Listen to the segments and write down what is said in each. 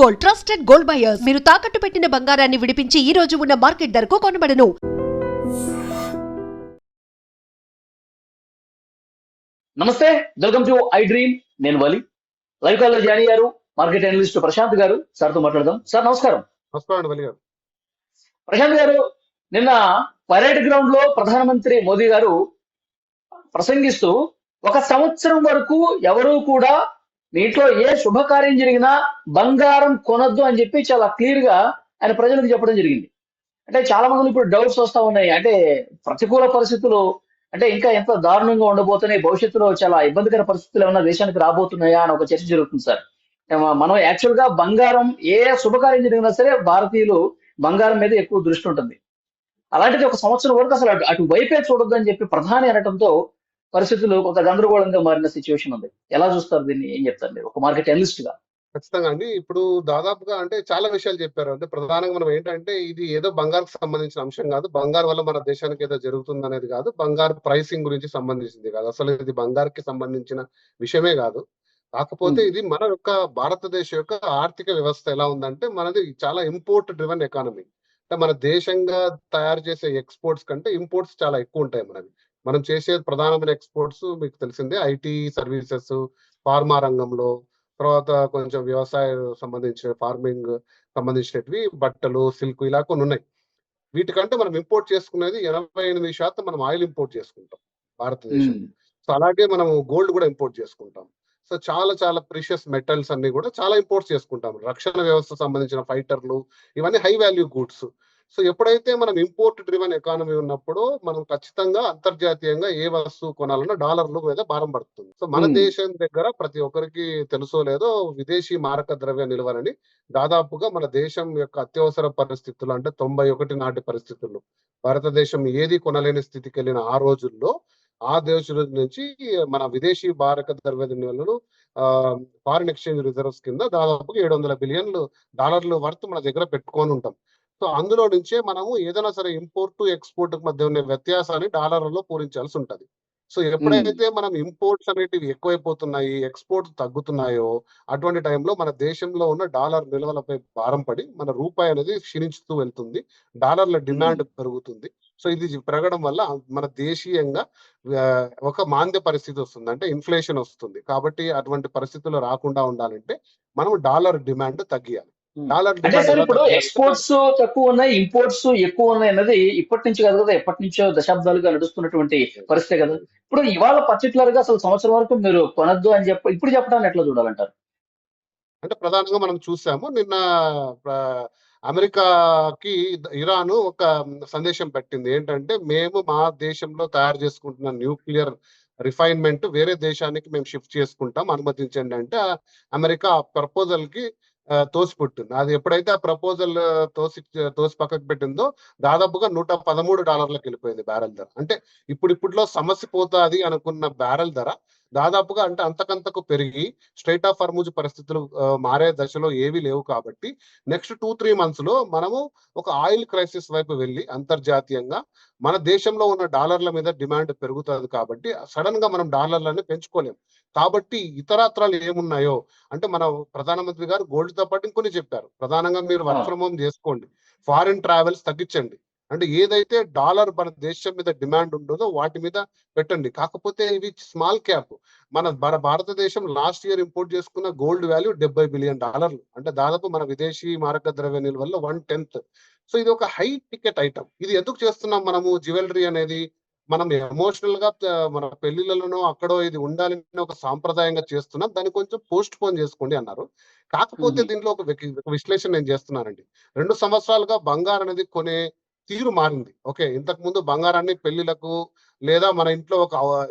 Gold, trusted gold buyers. మీరు తాకట్టు పెట్టిన బంగారాన్ని విడిపించి ఈ రోజు ఉన్న మార్కెట్ ధరకు కొనబడను. నమస్తే, వెల్కమ్ టు ఐ డ్రీమ్. నేను వలి. లైవ్ కాల్ లో జాయిన్ అయ్యారు మార్కెట్ అనలిస్ట్ ప్రశాంత్ గారు. సార్ తో మాట్లాడదాం. సార్ నమస్కారం. నమస్కారం వలి గారు. ప్రశాంత్ గారు, నిన్న పరేడ్ గ్రౌండ్ లో ప్రధానమంత్రి మోదీ గారు ప్రసంగిస్తూ ఒక సంవత్సరం వరకు ఎవరూ కూడా మీ ఇంట్లో ఏ శుభకార్యం జరిగినా బంగారం కొనొద్దు అని చెప్పి చాలా క్లియర్ గా ఆయన ప్రజలకు చెప్పడం జరిగింది. అంటే చాలా మంది ఇప్పుడు డౌట్స్ వస్తా ఉన్నాయి. అంటే ప్రతికూల పరిస్థితులు అంటే ఇంకా ఎంత దారుణంగా ఉండబోతున్నాయి, భవిష్యత్తులో చాలా ఇబ్బందికర పరిస్థితులు ఏమైనా దేశానికి రాబోతున్నాయా అని ఒక చర్చ జరుగుతుంది సార్. మనం యాక్చువల్ గా బంగారం ఏ శుభకార్యం జరిగినా సరే భారతీయులు బంగారం మీద ఎక్కువ దృష్టి ఉంటుంది. అలాంటిది ఒక సంవత్సరం వరకు అసలు అటు వైపే చూడొద్దు అని చెప్పి ప్రధాని అనడంతో పరిస్థితులు కొంత గందరగోళంగా మారిన సిచ్యువేషన్ ఉంది. ఎలా చూస్తారు దీన్ని? ఏం చెప్తారు మీరు ఒక మార్కెట్ అనలిస్ట్ గా? ఖచ్చితంగా అండి. ఇప్పుడు దాదాపుగా అంటే చాలా విషయాలు చెప్పారు. అంటే ప్రధానంగా మనం ఏంటంటే ఇది ఏదో బంగారుకు సంబంధించిన అంశం కాదు. బంగారు వల్ల మన దేశానికి ఏదో జరుగుతుంది అనేది కాదు. బంగారు ప్రైసింగ్ గురించి సంబంధించింది కాదు. అసలు ఇది బంగారుకి సంబంధించిన విషయమే కాదు. కాకపోతే ఇది మన యొక్క భారతదేశ యొక్క ఆర్థిక వ్యవస్థ ఎలా ఉందంటే మనది చాలా ఇంపోర్ట్ డ్రివెన్ ఎకానమీ. అంటే మన దేశంగా తయారు చేసే ఎక్స్పోర్ట్స్ కంటే ఇంపోర్ట్స్ చాలా ఎక్కువ ఉంటాయి మనవి. మనం చేసే ప్రధానమైన ఎక్స్పోర్ట్స్ మీకు తెలిసిందే ఐటీ సర్వీసెస్, ఫార్మా రంగంలో, తర్వాత కొంచెం వ్యవసాయ సంబంధించిన ఫార్మింగ్ సంబంధించినవి, బట్టలు, సిల్క్ ఇలా కొన్ని ఉన్నాయి. వీటికంటే మనం ఇంపోర్ట్ చేసుకునేది 88% మనం ఆయిల్ ఇంపోర్ట్ చేసుకుంటాం భారతదేశం. సో అలాగే మనం గోల్డ్ కూడా ఇంపోర్ట్ చేసుకుంటాం. సో చాలా చాలా ప్రీషియస్ మెటల్స్ అన్ని కూడా చాలా ఇంపోర్ట్స్ చేసుకుంటాం. రక్షణ వ్యవస్థ సంబంధించిన ఫైటర్లు ఇవన్నీ హై వాల్యూ గూడ్స్. సో ఎప్పుడైతే మనం ఇంపోర్ట్ డ్రివెన్ ఎకానమీ ఉన్నప్పుడు మనం ఖచ్చితంగా అంతర్జాతీయంగా ఏ వస్తువు కొనాలన్నా డాలర్ల మీద భారం పడుతుంది. సో మన దేశం దగ్గర ప్రతి ఒక్కరికి తెలుసో లేదో విదేశీ మారక ద్రవ్య నిల్వలని దాదాపుగా మన దేశం యొక్క అత్యవసర పరిస్థితులు అంటే 91 నాటి పరిస్థితుల్లో భారతదేశం ఏది కొనలేని స్థితికి వెళ్ళిన ఆ రోజుల్లో ఆ దేశం నుంచి మన విదేశీ మారక ద్రవ్య నిల్వలు ఫారిన్ ఎక్స్చేంజ్ రిజర్వ్స్ కింద దాదాపుగా 700 బిలియన్లు డాలర్లు వర్త్ మన దగ్గర పెట్టుకొని ఉంటాం. సో అందులో నుంచే మనము ఏదైనా సరే ఇంపోర్ట్ ఎక్స్పోర్ట్ మధ్య ఉన్న వ్యత్యాసాన్ని డాలర్లలో పూరించాల్సి ఉంటది. సో ఎప్పుడైతే మనం ఇంపోర్ట్స్ అనేటివి ఎక్కువైపోతున్నాయి, ఎక్స్పోర్ట్ తగ్గుతున్నాయో అటువంటి టైంలో మన దేశంలో ఉన్న డాలర్ నిల్వలపై భారం పడి మన రూపాయి అనేది క్షీణించుతూ వెళ్తుంది. డాలర్ల డిమాండ్ పెరుగుతుంది. సో ఇది పెరగడం వల్ల మన దేశీయంగా ఒక మాంద్య పరిస్థితి వస్తుంది, అంటే ఇన్ఫ్లేషన్ వస్తుంది. కాబట్టి అటువంటి పరిస్థితులు రాకుండా ఉండాలంటే మనం డాలర్ డిమాండ్ తగ్గియాలి. డాలర్ అంటే సార్ ఇప్పుడు ఎక్స్పోర్ట్స్ తక్కువ ఉన్నాయి, ఇంపోర్ట్స్ ఎక్కువ ఉన్నాయి అన్నది ఇప్పటి నుంచి కాదు కదా, ఎప్పటి నుంచో దశాబ్దాలుగా నడుస్తున్నటువంటి పరిస్థితే కదా. ఇప్పుడు ఇవాళ పర్టికులర్ గా అసలు సంవత్సరం వరకు మీరు కొనద్దు అని ఇప్పుడు చెప్పడాన్ని ఎట్లా చూడాలంటారు? అంటే ప్రధానంగా మనం చూసాము నిన్న అమెరికాకి ఇరాన్ ఒక సందేశం పెట్టింది. ఏంటంటే మేము మా దేశంలో తయారు చేసుకుంటున్న న్యూక్లియర్ రిఫైన్మెంట్ వేరే దేశానికి మేము షిఫ్ట్ చేసుకుంటాం, అనుమతించండి అంటే అమెరికా ఆ ప్రపోజల్ కి తోసిపుట్టింది. అది ఎప్పుడైతే ఆ ప్రపోజల్ తోసి పక్కకు పెట్టిందో దాదాపుగా $113 వెళ్ళిపోయింది బ్యారెల్ ధర. అంటే ఇప్పుడిప్పుడులో సమస్య పోతాది అనుకున్న బ్యారెల్ ధర దాదాపుగా అంటే అంతకంతకు పెరిగి స్ట్రైట్ ఆఫ్ హార్ముజ్ పరిస్థితులు మారే దశలో ఏవి లేవు. కాబట్టి నెక్స్ట్ 2-3 months లో మనము ఒక ఆయిల్ క్రైసిస్ వైపు వెళ్ళి అంతర్జాతీయంగా మన దేశంలో ఉన్న డాలర్ల మీద డిమాండ్ పెరుగుతుంది. కాబట్టి సడన్ గా మనం డాలర్లని పెంచుకోలేము. కాబట్టి ఇతరత్రాలు ఏమున్నాయో అంటే మన ప్రధానమంత్రి గారు గోల్డ్ తో పాటు ఇంకొన్ని చెప్పారు. ప్రధానంగా మీరు వర్క్ ఫ్రమ్ హోమ్ చేసుకోండి, ఫారిన్ ట్రావెల్స్ తగ్గించండి, అంటే ఏదైతే డాలర్ మన దేశం మీద డిమాండ్ ఉంటుందో వాటి మీద పెట్టండి. కాకపోతే ఇవి స్మాల్ క్యాప్. మన భారతదేశం లాస్ట్ ఇయర్ ఇంపోర్ట్ చేసుకున్న గోల్డ్ వాల్యూ $70 బిలియన్, అంటే దాదాపు మన విదేశీ మారక ద్రవ్య నిల్వల్లో 1/10. సో ఇది ఒక హై టికెట్ ఐటమ్. ఇది ఎందుకు చేస్తున్నాం మనము? జ్యువెలరీ అనేది మనం ఎమోషనల్ గా మన పెళ్లిళ్లలోనో అక్కడో ఇది ఉండాలని ఒక సాంప్రదాయంగా చేస్తున్నాం. దాన్ని కొంచెం పోస్ట్ పోన్ చేసుకోండి అన్నారు. కాకపోతే దీంట్లో ఒక విశ్లేషణ నేను చేస్తున్నానండి. 2 సంవత్సరాలుగా బంగారం అనేది కొనే తీరు మారింది. ఓకే, ఇంతకు ముందు బంగారాన్ని పెళ్లిలకు లేదా మన ఇంట్లో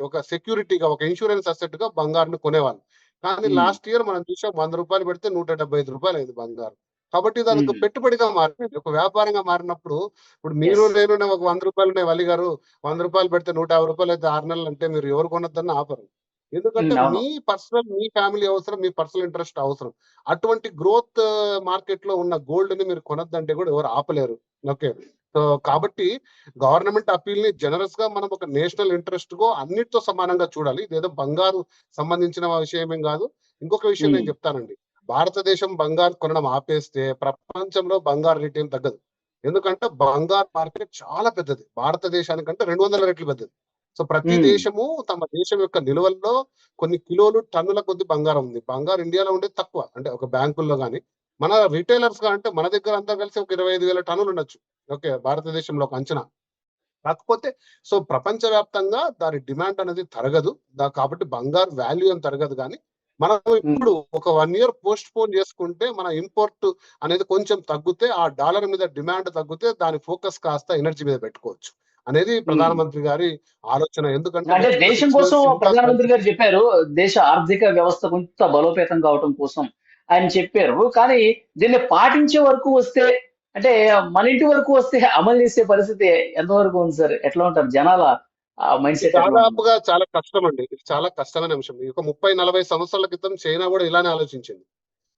ఒక సెక్యూరిటీగా, ఒక ఇన్సూరెన్స్ అసెట్ గా బంగారాన్ని కొనేవాళ్ళు. కానీ లాస్ట్ ఇయర్ మనం చూసాం ₹100 పెడితే ₹175 అయింది బంగారం. కాబట్టి దానికి పెట్టుబడిగా మారింది, ఒక వ్యాపారంగా మారినప్పుడు ఇప్పుడు మీరు నేను ఒక ₹100 వలి గారు ₹100 పెడితే ₹150 అయితే 6 నెలలు అంటే మీరు ఎవరు కొనొద్దని ఆపరు. ఎందుకంటే మీ పర్సనల్, మీ ఫ్యామిలీ అవసరం, మీ పర్సనల్ ఇంట్రెస్ట్ అవసరం. అటువంటి గ్రోత్ మార్కెట్ లో ఉన్న గోల్డ్ ని మీరు కొనొద్దంటే కూడా ఎవరు ఆపలేరు. ఓకే, సో కాబట్టి గవర్నమెంట్ అప్పీల్ ని జనరస్ గా మనం ఒక నేషనల్ ఇంట్రెస్ట్ గో అన్నిటితో సమానంగా చూడాలి. ఇదేదో బంగారు సంబంధించిన విషయం ఏం కాదు. ఇంకొక విషయం నేను చెప్తానండి. భారతదేశం బంగారు కొనడం ఆపేస్తే ప్రపంచంలో బంగారు రేట్ ఏం తగ్గదు. ఎందుకంటే బంగారు మార్కెట్ చాలా పెద్దది, భారతదేశానికంటే 200 రెట్లు పెద్దది. సో ప్రతి ఉమ్, దేశము తమ దేశం యొక్క నిల్వల్లో కొన్ని కిలోలు టన్నుల కొద్ది బంగారం ఉంది. బంగారు ఇండియాలో ఉండేది తక్కువ, అంటే ఒక బ్యాంకుల్లో కానీ మన రిటైలర్స్ గా అంటే మన దగ్గర అంతా కలిసి ఒక 25,000 టన్నులు ఉండొచ్చు. ఓకే, భారతదేశంలో ఒక అంచనా. కాకపోతే సో ప్రపంచవ్యాప్తంగా దాని డిమాండ్ అనేది తరగదు. కాబట్టి బంగారు వాల్యూ ఏం తరగదు. కానీ మనం ఉమ్, ఇప్పుడు ఒక 1 ఇయర్ పోస్ట్ పోన్ చేసుకుంటే మన ఇంపోర్ట్ అనేది కొంచెం తగ్గితే, ఆ డాలర్ మీద డిమాండ్ తగ్గితే దాని ఫోకస్ కాస్త ఎనర్జీ మీద పెట్టుకోవచ్చు అనేది ఉమ్. ప్రధానమంత్రి గారి ఆలోచన. ఎందుకంటే అంటే నెక్స్ట్ దేశం 6 కోసం మంత్స్ ఇంకా ప్రధానమంత్రి crisis. గారు చెప్పారు, దేశ ఆర్థిక వ్యవస్థ కొంత బలోపేతం కావటం కోసం ఆయన చెప్పారు. కానీ దీన్ని పాటించే వరకు వస్తే, అంటే మన ఇంటి వరకు వస్తే అమలు చేసే పరిస్థితి ఎంతవరకు ఉంది సార్? ఎట్లా ఉంటారు జనాల మైండ్ ఇది సెట్ ఎట్లా ఉంటుంది? దాదాపుగా చాలా కష్టం అండి. ఇది చాలా కష్టమైన అంశం. ఒక 30-40 సంవత్సరాల క్రితం చైనా కూడా ఇలానే ఆలోచించింది.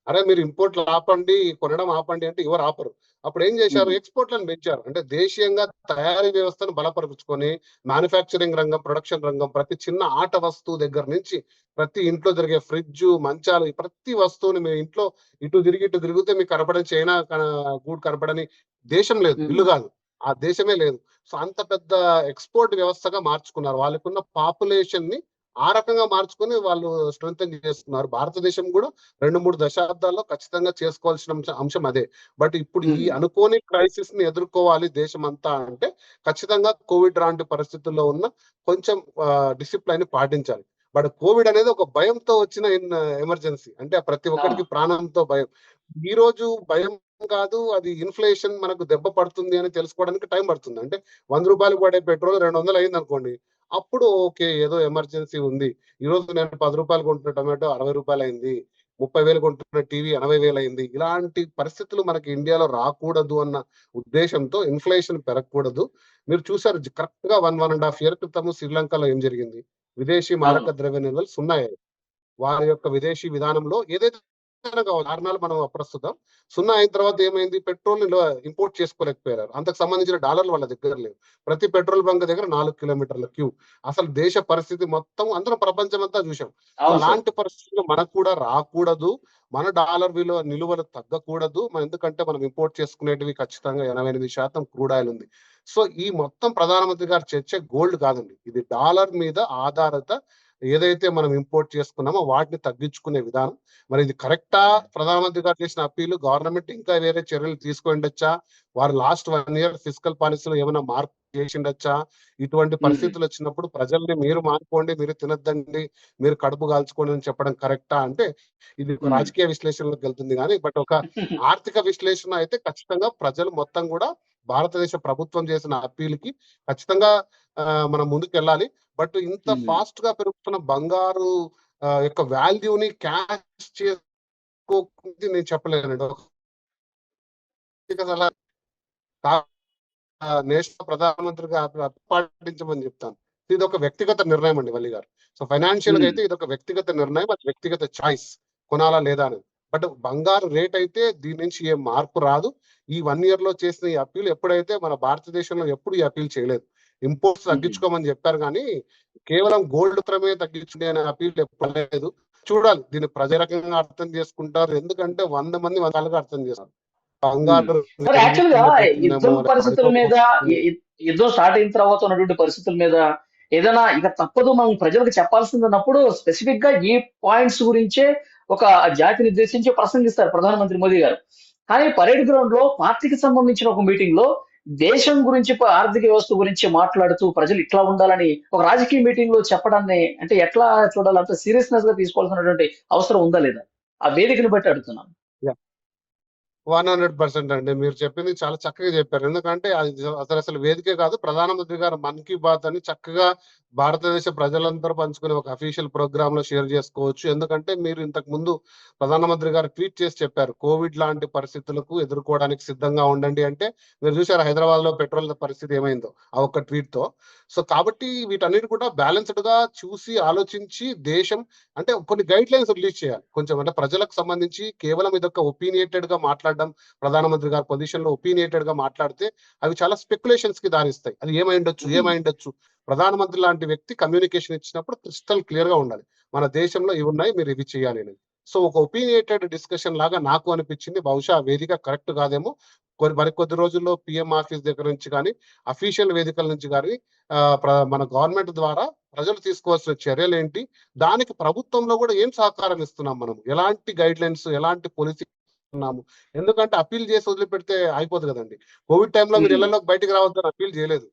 అరే మీరు ఇంపోర్ట్లు ఆపండి, కొనడం ఆపండి అంటే ఎవరు ఆపరు. అప్పుడు ఏం చేశారు, ఉమ్, ఎక్స్పోర్ట్లను పెంచారు. అంటే దేశీయంగా తయారీ వ్యవస్థను బలపరుచుకొని మ్యానుఫ్యాక్చరింగ్ రంగం, ప్రొడక్షన్ రంగం, ప్రతి చిన్న ఆట వస్తువు దగ్గర నుంచి ప్రతి ఇంట్లో జరిగే ఫ్రిడ్జ్, మంచాలు, ఈ ప్రతి వస్తువుని మీ ఇంట్లో ఇటు తిరిగి ఇటు తిరిగితే మీకు కనపడని చైనా గూడు కనపడని దేశం లేదు, ఉమ్, ఇల్లు కాదు, ఆ దేశమే లేదు. సో అంత పెద్ద ఎక్స్పోర్ట్ వ్యవస్థగా మార్చుకున్నారు. వాళ్ళకున్న పాపులేషన్ ని ఆ రకంగా మార్చుకొని వాళ్ళు స్ట్రెంగ్ చేసుకున్నారు. భారతదేశం కూడా 2-3 దశాబ్దాల్లో ఖచ్చితంగా చేసుకోవాల్సిన అంశం అదే. బట్ ఇప్పుడు ఈ ఉమ్, అనుకోని క్రైసిస్ ని ఎదుర్కోవాలి దేశం అంతా అంటే ఖచ్చితంగా కోవిడ్ లాంటి పరిస్థితుల్లో ఉన్న కొంచెం డిసిప్లైన్ పాటించాలి. బట్ కోవిడ్ అనేది ఒక భయంతో వచ్చిన ఎమర్జెన్సీ, అంటే ప్రతి అవును. ఒక్కరికి ప్రాణంతో భయం. ఈ రోజు భయం కాదు, అది ఇన్ఫ్లేషన్ మనకు దెబ్బ పడుతుంది అని తెలుసుకోవడానికి టైం పడుతుంది. అంటే 100 రూపాయలు పడే పెట్రోల్ 200 అయింది అనుకోండి, అప్పుడు ఓకే ఏదో ఎమర్జెన్సీ ఉంది. ఈ రోజు నేను 10 రూపాయలు కొంటున్న టొమాటో 60 రూపాయలు అయింది, 30,000 కొంటున్న టీవీ 80,000 అయింది. ఇలాంటి పరిస్థితులు మనకి ఇండియాలో రాకూడదు అన్న ఉద్దేశంతో ఇన్ఫ్లేషన్ పెరగకూడదు. మీరు చూసారు కరెక్ట్ గా 1.5 ఇయర్ క్రితం శ్రీలంకలో ఏం జరిగింది, విదేశీ అవును. మారక ద్రవ్య నిల్వలు సున్నాయి. వారి యొక్క విదేశీ విధానంలో ఏదైతే కారణాలు మనం ప్రస్తుతం సున్నా అయిన తర్వాత ఏమైంది, పెట్రోల్ ఇంపోర్ట్ చేసుకోలేకపోయారు. అంతకు సంబంధించిన డాలర్లు వాళ్ళ దగ్గర లేవు. ప్రతి పెట్రోల్ బంక్ దగ్గర 4 కిలోమీటర్ల క్యూ. అసలు దేశ పరిస్థితి మొత్తం అందరం ప్రపంచం అంతా చూసాం. సో అవును సార్. అలాంటి పరిస్థితులు మనకు కూడా రాకూడదు. మన డాలర్ విలువ నిలువలు తగ్గకూడదు. ఎందుకంటే మనం ఇంపోర్ట్ చేసుకునేటివి ఖచ్చితంగా 88% క్రూడ్ ఆయిల్ ఉంది. సో ఈ మొత్తం ప్రధానమంత్రి గారి చర్చ గోల్డ్ కాదండి, ఇది డాలర్ మీద ఆధారిత ఏదైతే మనం ఇంపోర్ట్ చేసుకున్నామో వాటిని తగ్గించుకునే విధానం. మరి ఇది కరెక్టా? ప్రధానమంత్రి గారు చేసిన అప్పీలు గవర్నమెంట్ ఇంకా వేరే చర్యలు తీసుకుండొచ్చా? వారు లాస్ట్ 1 ఇయర్ ఫిజికల్ పాలసీలో ఏమైనా మార్పు చేసిండొచ్చా? ఇటువంటి ఉమ్, పరిస్థితులు వచ్చినప్పుడు ప్రజల్ని మీరు మానుకోండి, మీరు తినద్దండి, మీరు కడుపు కాల్చుకోండి అని చెప్పడం కరెక్టా అంటే ఇది ఒక ఉమ్, రాజకీయ విశ్లేషణలోకి వెళ్తుంది. కానీ బట్ ఒక ఆర్థిక విశ్లేషణ అయితే ఖచ్చితంగా ప్రజలు మొత్తం కూడా భారతదేశ ప్రభుత్వం చేసిన అప్పీల్కి ఖచ్చితంగా మనం ముందుకు వెళ్ళాలి. బట్ ఇంత ఉమ్. ఫాస్ట్ గా పెరుగుతున్న బంగారు యొక్క వాల్యూని క్యాష్ చేసుకోకుంది నేను చెప్పలేనండి. అలా నేషనల్ ప్రధానమంత్రిగా పాటించమని చెప్తాను. ఇది ఒక వ్యక్తిగత నిర్ణయం అండి వల్లి గారు. సో ఫైనాన్షియల్ గా ఉమ్. అయితే ఇది ఒక వ్యక్తిగత నిర్ణయం, అది వ్యక్తిగత చాయిస్, కొనాలా లేదా అనేది. బట్ బంగారు రేట్ అయితే దీని నుంచి ఏం మార్పు రాదు. ఈ 1 ఇయర్ లో చేసిన ఈ అప్పీల్ ఎప్పుడైతే మన భారతదేశంలో ఎప్పుడు ఈ అప్పీల్ చేయలేదు. ఇంపోర్ట్స్ ఉమ్. తగ్గించుకోమని చెప్పారు కానీ కేవలం గోల్డ్ మాత్రమే తగ్గించుకునే అనే అప్పీల్ ఎప్పుడు లేదు. చూడాలి దీన్ని ప్రజల రకంగా అర్థం చేసుకుంటారు. ఎందుకంటే 100 మంది 100 రకాలుగా అర్థం చేస్తారు. ఉమ్. బంగారు మరి యాక్చువల్ గా యుద్ధం పెరిగిపోతుందేమో, పరిస్థితుల మీద, పడిపోతుంది. యుద్ధం స్టార్ట్ అయిన తర్వాత ఉన్నటువంటి పరిస్థితుల మీద ఏదైనా ఇక తప్పదు మనం ప్రజలకు చెప్పాల్సింది ఉన్నప్పుడు స్పెసిఫిక్ గా ఈ పాయింట్స్ గురించే ఒక జాతిని ఉద్దేశించి ప్రసంగిస్తారు ప్రధానమంత్రి మోదీ గారు. కానీ పరేడ్ గ్రౌండ్ లో పార్టీకి సంబంధించిన ఒక మీటింగ్ లో దేశం గురించి, ఆర్థిక వ్యవస్థ గురించి మాట్లాడుతూ ప్రజలు ఇట్లా ఉండాలని ఒక రాజకీయ మీటింగ్ లో చెప్పడాన్ని అంటే ఎట్లా చూడాలి? అంత సీరియస్నెస్ గా తీసుకోవాల్సినటువంటి అవసరం ఉందా లేదా? ఆ వేదికను బట్టి అడుగుతున్నాను. 100% అండి. మీరు చెప్పింది చాలా చక్కగా చెప్పారు. ఎందుకంటే అది అసలు వేదికే కాదు. ప్రధానమంత్రి గారు మన్ కీ బాత్ అని చక్కగా భారతదేశ ప్రజలందరూ పంచుకునే ఒక అఫీషియల్ ప్రోగ్రామ్ లో షేర్ చేసుకోవచ్చు. ఎందుకంటే మీరు ఇంతకు ముందు ప్రధానమంత్రి గారు ట్వీట్ చేసి చెప్పారు, కోవిడ్ లాంటి పరిస్థితులకు ఎదుర్కోవడానికి సిద్ధంగా ఉండండి అంటే. మీరు చూసారు హైదరాబాద్ లో పెట్రోల్ పరిస్థితి ఏమైందో ఆ ఒక్క ట్వీట్ తో. సో కాబట్టి వీటన్నిటి కూడా బ్యాలెన్స్డ్ గా చూసి ఆలోచించి దేశం అంటే కొన్ని గైడ్ లైన్స్ రిలీజ్ చేయాలి. కొంచెం అంటే ప్రజలకు సంబంధించి కేవలం ఇదొక ఒపీనియేటెడ్ గా మాట్లాడడం, ప్రధానమంత్రి గారి పొజిషన్ లో ఒపీనియేటెడ్ గా మాట్లాడితే అవి చాలా స్పెక్యులేషన్స్ కి దారిస్తాయి. అది ఏమైండొచ్చు. ప్రధానమంత్రి లాంటి వ్యక్తి కమ్యూనికేషన్ ఇచ్చినప్పుడు క్రిస్టల్ క్లియర్ గా ఉండాలి, మన దేశంలో ఇవి ఉన్నాయి, మీరు ఇవి చేయాలి అనేది. సో ఒక ఒపీనియేటెడ్ డిస్కషన్ లాగా నాకు అనిపించింది. బహుశా ఆ వేదిక కరెక్ట్ కాదేమో. మరికొద్ది రోజుల్లో పిఎం ఆఫీస్ దగ్గర నుంచి కానీ, అఫీషియల్ వేదికల నుంచి కానీ మన గవర్నమెంట్ ద్వారా ప్రజలు తీసుకోవాల్సిన చర్యలేంటి, దానికి ప్రభుత్వంలో కూడా ఏం సహకారం ఇస్తున్నాం మనం, ఎలాంటి గైడ్ లైన్స్, ఎలాంటి పాలసీ ఇస్తున్నాము. ఎందుకంటే అప్పీల్ చేసి వదిలిపెడితే అయిపోదు కదండి. కోవిడ్ టైంలో మీరు ఇళ్లలోకి బయటికి రావద్దని అప్పీల్ చేయలేదు.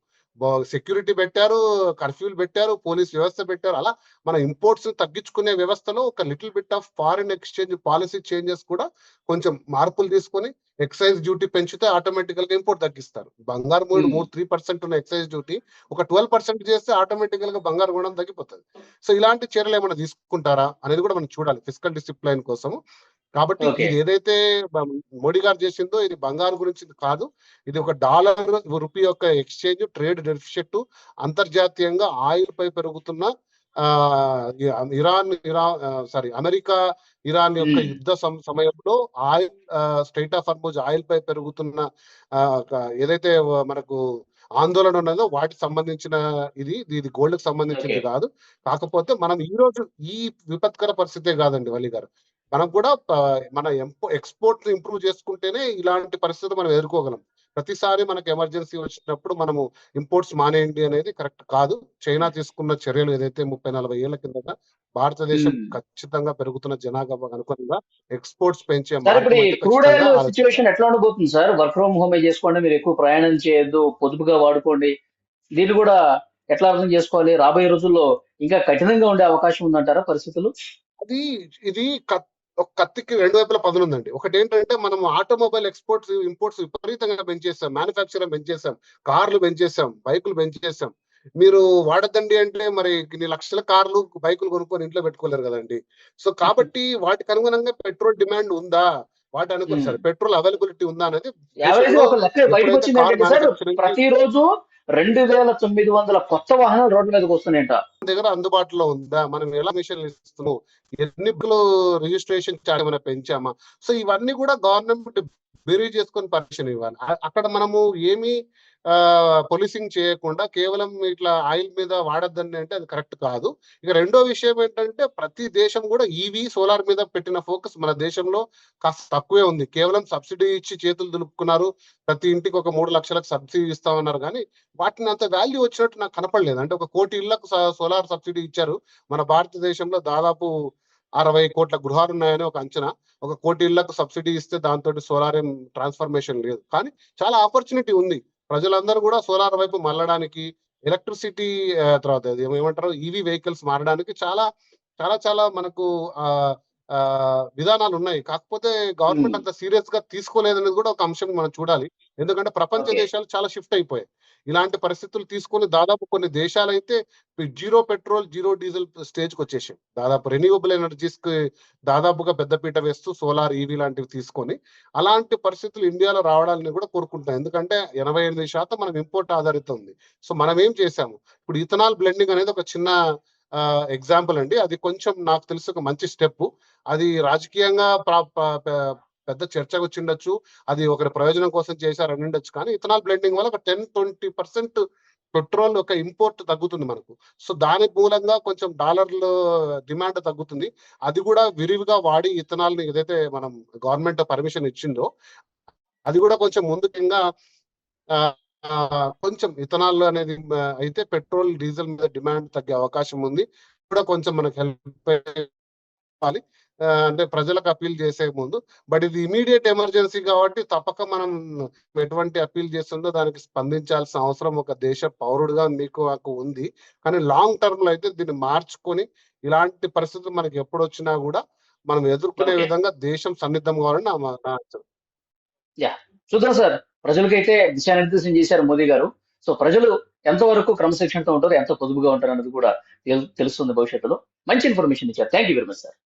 సెక్యూరిటీ పెట్టారు, కర్ఫ్యూలు పెట్టారు, పోలీస్ వ్యవస్థ పెట్టారు. అలా మన ఇంపోర్ట్స్ తగ్గించుకునే వ్యవస్థలో ఒక little bit of foreign exchange policy changes కూడా కొంచెం మార్పులు తీసుకొని ఎక్సైజ్ డ్యూటీ పెంచితే ఆటోమేటికల్ గా ఇంపోర్ట్ తగ్గిస్తారు. బంగారు 3% ఉన్న ఎక్సైజ్ డ్యూటీ ఒక 12% చేస్తే ఆటోమేటికల్ గా బంగారు గుణం తగ్గిపోతుంది. సో ఇలాంటి చర్యలు ఏమైనా తీసుకుంటారా అనేది కూడా మనం చూడాలి ఫిజికల్ డిసిప్లైన్ కోసం. కాబట్టి ఇది ఏదైతే మోడీ గారు చేసిందో ఇది బంగారు గురించి కాదు. ఇది ఒక డాలర్ రూపీ యొక్క ఎక్స్చేంజ్ ట్రేడ్ డెఫిసిట్, అంతర్జాతీయంగా ఆయిల్ పై పెరుగుతున్న అమెరికా ఇరాన్ యొక్క యుద్ధ సమయంలో oil strait of Hormuz oil పై పెరుగుతున్న ఏదైతే మనకు ఆందోళన ఉన్నదో వాటికి సంబంధించిన ఇది గోల్డ్ కి సంబంధించింది కాదు. కాకపోతే మనం ఈ రోజు ఈ విపత్కర పరిస్థితే కాదండి వలి గారు, మనం కూడా మన ఎక్స్పోర్ట్ ఇంప్రూవ్ చేసుకుంటేనే ఇలాంటి పరిస్థితి మనం ఎదుర్కోగలం. ప్రతిసారి మనకు ఎమర్జెన్సీ వచ్చినప్పుడు మనము ఇంపోర్ట్స్ మానేయండి అనేది కరెక్ట్ కాదు. చైనా తీసుకున్న చర్యలు ఏదైతే 30-40 ఏళ్ల కిందట భారతదేశం ఖచ్చితంగా పెరుగుతున్న జనాభా అనుగుణంగా ఎక్స్పోర్ట్స్ పెంచే క్రూడ్ ఆయిల్ సిచ్యువేషన్ ఎట్లా ఉండబోతుంది సార్? వర్క్ ఫ్రమ్ హోమ్ చేసుకోండి, మీరు ఎక్కువ ప్రయాణం చేయొద్దు, పొదుపుగా వాడుకోండి, దీన్ని కూడా ఎట్లా అర్థం చేసుకోవాలి? రాబోయే రోజుల్లో ఇంకా కఠినంగా ఉండే అవకాశం ఉందంటారా పరిస్థితులు? ఇది ఒక కత్తికి 2 వైపుల పదునుందండి. ఒకటి ఏంటంటే మనం ఆటోమొబైల్ ఎక్స్పోర్ట్స్ ఇంపోర్ట్స్ విపరీతంగా పెంచేసాం, మ్యానుఫ్యాక్చరింగ్ పెంచేసాం, కార్లు పెంచేసాం, బైకులు పెంచేసాం. మీరు వాడద్దండి అంటే మరి ఇన్ని లక్షల కార్లు బైకులు కొనుక్కొని ఇంట్లో పెట్టుకోలేరు కదండి. సో కాబట్టి వాటికి అనుగుణంగా పెట్రోల్ డిమాండ్ ఉందా, వాటి అనుకుని సరే పెట్రోల్ అవైలబిలిటీ ఉందా అనేది ప్రతిరోజు 2900 కొత్త వాహనాలు రోడ్ల మీదకి వస్తున్నాయంట. దగ్గర అందుబాటులో ఉందా, మనం ఎలా మిషన్లు ఇస్తున్నాం, ఎన్ని రిజిస్ట్రేషన్ ఏమైనా పెంచామా. సో ఇవన్నీ కూడా గవర్నమెంట్ బెరీ చేసుకొని పర్మిషన్ ఇవ్వాలి. అక్కడ మనము ఏమి పొలిసింగ్ చేయకుండా కేవలం ఇట్లా ఆయిల్ మీద వాడద్దండి అంటే అది కరెక్ట్ కాదు. ఇక రెండో విషయం ఏంటంటే ప్రతి దేశం కూడా ఈవీ సోలార్ మీద పెట్టిన ఫోకస్ మన దేశంలో కాస్త తక్కువే ఉంది. కేవలం సబ్సిడీ ఇచ్చి చేతులు దులుపుకున్నారు, ప్రతి ఇంటికి ఒక 3 లక్షలకు సబ్సిడీ ఇస్తామన్నారు, కానీ వాటిని అంత వాల్యూ వచ్చినట్టు నాకు కనపడలేదు. అంటే 1 కోటి ఇళ్లకు సోలార్ సబ్సిడీ ఇచ్చారు. మన భారతదేశంలో దాదాపు 60 కోట్ల గృహాలు ఉన్నాయని ఒక అంచనా. 1 కోటి ఇళ్లకు సబ్సిడీ ఇస్తే దాంతో సోలార్ ఏం ట్రాన్స్ఫర్మేషన్ లేదు, కానీ చాలా ఆపర్చునిటీ ఉంది. ప్రజలందరూ కూడా సోలార్ వైపు మళ్ళడానికి, ఎలక్ట్రిసిటీ తర్వాత ఏమంటారు ఈవీ వెహికల్స్ మారడానికి చాలా చాలా చాలా మనకు విధానాలు ఉన్నాయి. కాకపోతే గవర్నమెంట్ అంత సీరియస్ గా తీసుకోలేదనేది కూడా ఒక అంశం మనం చూడాలి. ఎందుకంటే ప్రపంచ దేశాలు చాలా షిఫ్ట్ అయిపోయాయి. ఇలాంటి పరిస్థితులు తీసుకొని దాదాపు కొన్ని దేశాలు అయితే 0 పెట్రోల్ 0 డీజిల్ స్టేజ్ కి వచ్చేసాయి. దాదాపు రెన్యూవబుల్ ఎనర్జీస్ కి దాదాపుగా పెద్దపీట వేస్తూ సోలార్ ఈవీ లాంటివి తీసుకొని అలాంటి పరిస్థితులు ఇండియాలో రావడాలని కూడా కోరుకుంటాం. ఎందుకంటే 88% మనం ఇంపోర్ట్ ఆధారిత ఉంది. సో మనం ఏం చేసాము, ఇప్పుడు ఇథనాల్ బ్లెండింగ్ అనేది ఒక చిన్న ఎగ్జాంపుల్ అండి. అది కొంచెం నాకు తెలిసి ఒక మంచి స్టెప్. అది రాజకీయంగా పెద్ద చర్చకు వచ్చిండొచ్చు, అది ఒకరి ప్రయోజనం కోసం చేశారని ఉండొచ్చు, కానీ ఇథనాల్ బ్లెండింగ్ వల్ల ఒక 10-20% పెట్రోల్ ఒక ఇంపోర్ట్ తగ్గుతుంది మనకు. సో దాని మూలంగా కొంచెం డాలర్ల డిమాండ్ తగ్గుతుంది. అది కూడా విరివిగా వాడి ఇథనాల్ ని ఏదైతే మనం గవర్నమెంట్ పర్మిషన్ ఇచ్చిందో అది కూడా కొంచెం ముందుగా కొంచెం ఇథనాల్ అనేది అయితే పెట్రోల్ డీజిల్ మీద డిమాండ్ తగ్గే అవకాశం ఉంది. కూడా కొంచెం మనకు హెల్ప్ అవ్వాలి, అంటే ప్రజలకు అప్పీల్ చేసే ముందు. బట్ ఇది ఇమీడియట్ ఎమర్జెన్సీ కాబట్టి తప్పక మనం ఎటువంటి అప్పీల్ చేస్తుందో దానికి స్పందించాల్సిన అవసరం ఒక దేశ పౌరుడుగా మీకు నాకు ఉంది. కానీ లాంగ్ టర్మ్ లో అయితే దీన్ని మార్చుకొని ఇలాంటి పరిస్థితులు మనకి ఎప్పుడు వచ్చినా కూడా మనం ఎదుర్కొనే విధంగా దేశం సన్నిద్ధం కావాలని నా ఆలోచన. చూద్దాం సార్, ప్రజలకైతే దిశానిర్దేశం చేశారు మోదీ గారు. సో ప్రజలు ఎంతవరకు క్రమశిక్షణతో ఉంటారు, ఎంత పొదుపుగా ఉంటారు అన్నది కూడా తెలుస్తుంది భవిష్యత్తులో. మంచి ఇన్ఫర్మేషన్ ఇచ్చారు. Thank you very much sir.